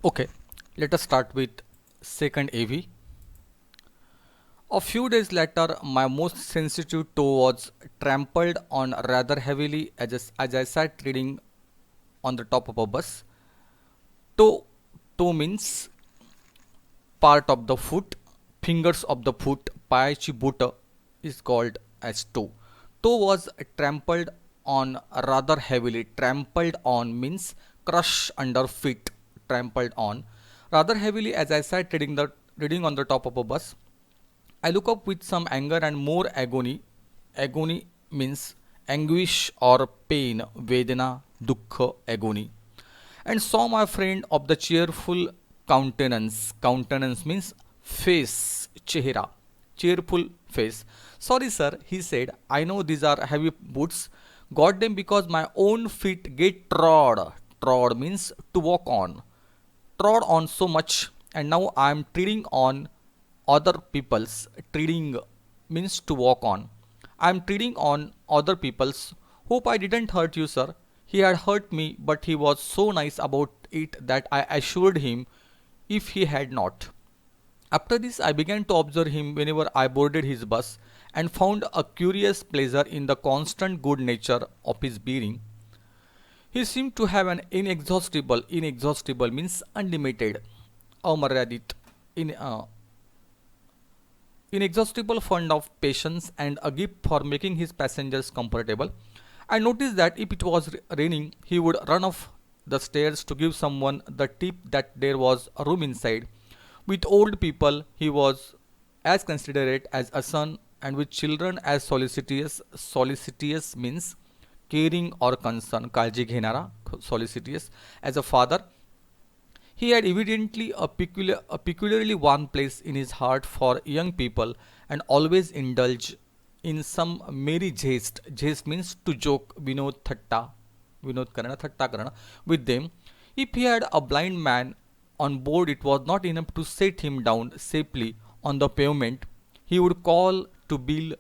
Okay, let us start with second AV. A few days later, my most sensitive toe was trampled on rather heavily as I sat reading on the top of a bus. Toe, toe means part of the foot, fingers of the foot, पायाची boat is called as toe. Toe was trampled on rather heavily. Trampled on means crush under feet. Trampled on rather heavily as I sat reading on the top of a bus. I look up with some anger and more agony. Agony means anguish or pain, vedana, dukkha, agony. And saw my friend of the cheerful countenance. Countenance means face, chehra, cheerful face. Sorry, sir, he said, I know these are heavy boots. Got them because my own feet get trod. Trod means to walk on. Trod on so much, and now I am treading on other people's. Treading means to walk on. I am treading on other people's. Hope I didn't hurt you, sir. He had hurt me, but he was so nice about it that I assured him if he had not. After this, I began to observe him whenever I boarded his bus and found a curious pleasure in the constant good nature of his bearing. He seemed to have an inexhaustible means unlimited, अमर्यादित, in, inexhaustible fund of patience and a gift for making his passengers comfortable. I noticed that if it was raining, he would run off the stairs to give someone the tip that there was a room inside. With old people, he was as considerate as a son, and with children as solicitous. Solicitous means caring or concern, काळजी घेणारा, solicitous, as a father. He had evidently a peculiarly warm place in his heart for young people and always indulged in some merry jest. Jest means to joke, Vinod करणं, थट्टा करणं with them. If he had a blind man on board, it was not enough to set him down safely on the pavement. He would call to Bill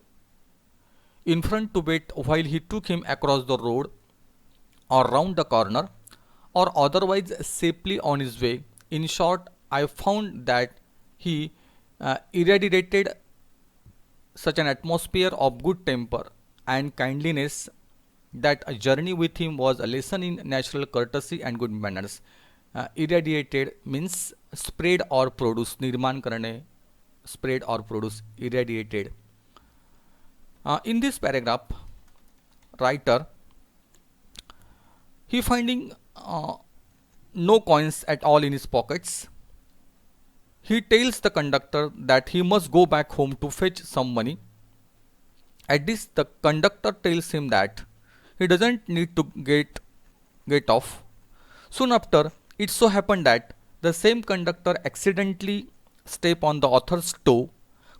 in front to wait while he took him across the road or round the corner or otherwise safely on his way. In short, I found that he irradiated such an atmosphere of good temper and kindliness that a journey with him was a lesson in natural courtesy and good manners. Irradiated means spread or produce, निर्माण करणे, spread or produce, irradiated. In this paragraph, writer he finding no coins at all in his pockets. He tells the conductor that he must go back home to fetch some money. At this, the conductor tells him that he doesn't need to get off. Soon after, it so happened that the same conductor accidentally stepped on the author's toe,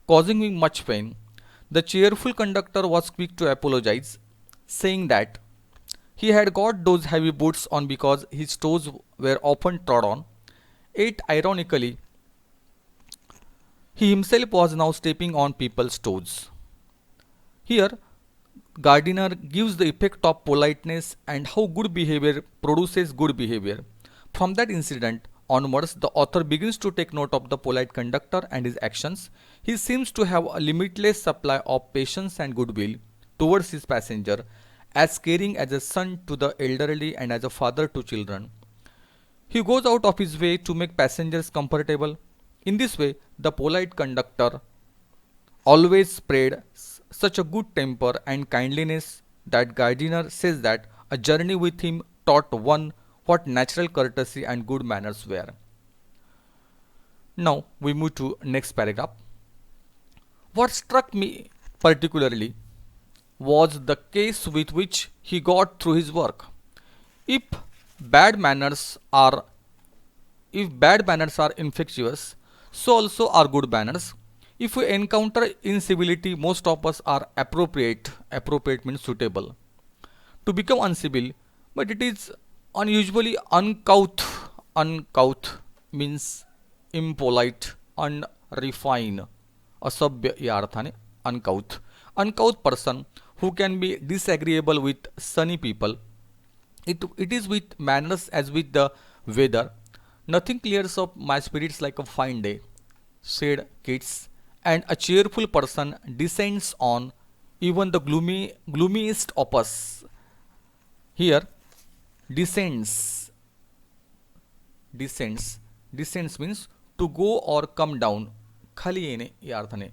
causing him much pain. The cheerful conductor was quick to apologize, saying that he had got those heavy boots on because his toes were often trod on. Yet, ironically, he himself was now stepping on people's toes. Here, Gardiner gives the effect of politeness and how good behavior produces good behavior. From that incident onwards, the author begins to take note of the polite conductor and his actions. He seems to have a limitless supply of patience and goodwill towards his passenger, as caring as a son to the elderly and as a father to children. He goes out of his way to make passengers comfortable. In this way, the polite conductor always spread such a good temper and kindliness that Gardiner says that a journey with him taught one what natural courtesy and good manners were. Now we move to next paragraph. What struck me particularly was the case with which he got through his work. If bad manners are if bad manners are infectious, so also are good manners. If we encounter incivility, most of us are appropriate. Appropriate means suitable. To become uncivil, but it is unusually uncouth. Uncouth means impolite, unrefined, असभ्य या अर्थाने uncouth. Uncouth person who can be disagreeable with sunny people. It is with manners as with the weather. Nothing clears up my spirits like a fine day, said Keats, and a cheerful person descends on even the gloomiest opus. Here, descends, descends means to go or come down. खाली येणे या अर्थाने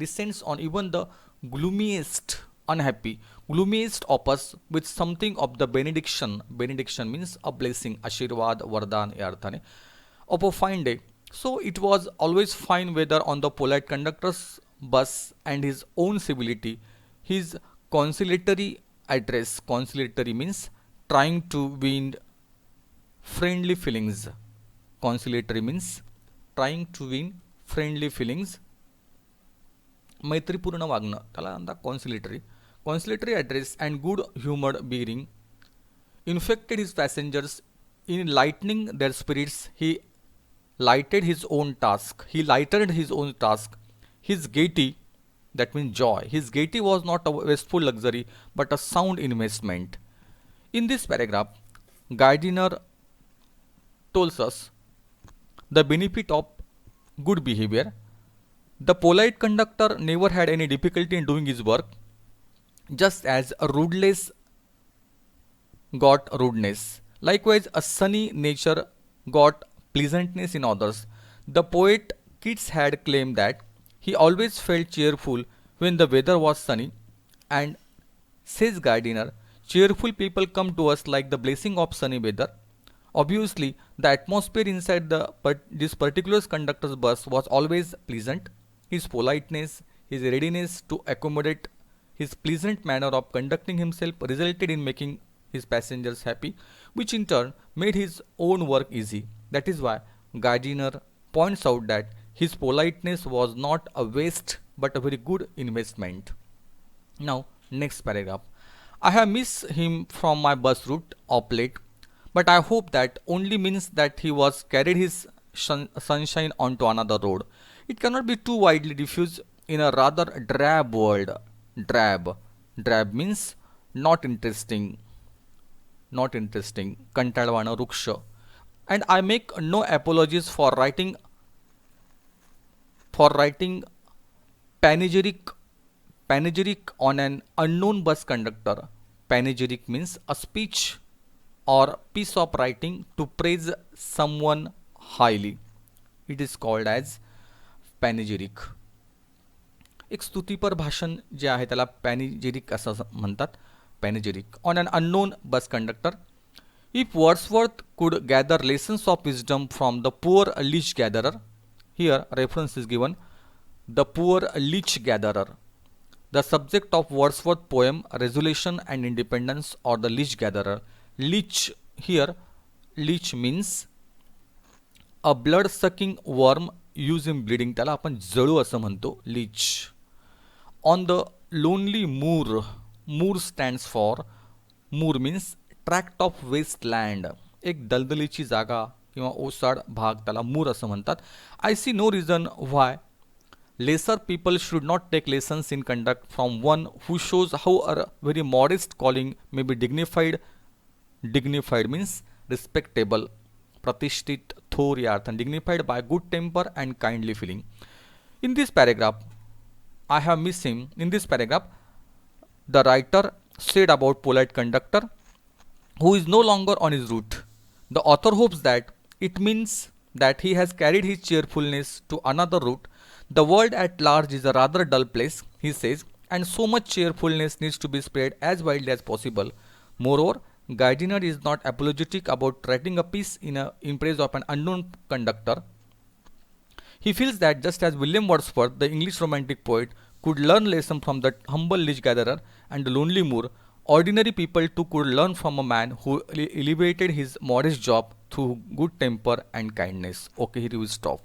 descends on even the gloomiest unhappy gloomiest opus with something of the benediction means a blessing आशीर्वाद वरदान या अर्थाने of a fine day. So it was always fine weather on the polite conductor's bus and his own civility, his conciliatory address. Conciliatory means trying to win friendly feelings. Conciliatory means trying to win friendly feelings. मैत्रीपूर्ण वागणं त्याला म्हणतात conciliatory. Conciliatory address and good humoured bearing infected his passengers in lightening their spirits. He lighted his own task. He lightened his own task. His gaiety, that means joy. His gaiety was not a wasteful luxury, but a sound investment. In this paragraph, Gardiner tells us the benefit of good behavior. The polite conductor never had any difficulty in doing his work, just as a rudeless got rudeness. Likewise, a sunny nature got pleasantness in others. The poet Keats had claimed that he always felt cheerful when the weather was sunny, and says Gardiner, cheerful people come to us like the blessing of sunny weather. Obviously, the atmosphere inside this particular conductor's bus was always pleasant. His politeness, his readiness to accommodate, his pleasant manner of conducting himself resulted in making his passengers happy, which in turn made his own work easy. That is why Gardiner points out that his politeness was not a waste but a very good investment. Now, next paragraph. I have missed him from my bus route of late, but I hope that only means that he was carried his sunshine onto another road. It cannot be too widely diffused in a rather drab world. Drab means not interesting. Not interesting. कंटाळवाणं वृक्ष. And I make no apologies for writing panegyric on an unknown bus conductor. Panegyric means a speech or piece of writing to praise someone highly. It is called as panegyric. एक स्तुतीपर भाषण जे आहे त्याला पॅनिजेरिक असं म्हणतात. Panegyric on an unknown bus conductor. If Wordsworth could gather lessons of wisdom from the poor leech gatherer, here reference is given, the poor leech gatherer. The subject of Wordsworth poem Resolution and Independence, or the leech gatherer. Leech, here leech means a blood sucking worm used in bleeding. त्याला आपण जळू असं म्हणतो, leech. On the lonely moor. Moor stands for, moor means tract of wasteland. एक दलदलीची जागा किंवा ओसाड भाग त्याला मूर असं म्हणतात. I see no reason why lesser people should not take lessons in conduct from one who shows how a very modest calling may be dignified. Dignified means respectable, pratisthit, थोर या अर्थाने dignified by good temper and kindly feeling. In this paragraph, I have missed him. In this paragraph, the writer said about polite conductor who is no longer on his route. The author hopes that it means that he has carried his cheerfulness to another route. The world at large is a rather dull place, he says, and so much cheerfulness needs to be spread as widely as possible. Moreover, Gardiner is not apologetic about writing a piece in praise of an unknown conductor. He feels that just as William Wordsworth, the English romantic poet, could learn lesson from that humble leech gatherer and the lonely moor, ordinary people too could learn from a man who elevated his modest job through good temper and kindness. Okay, here we will stop.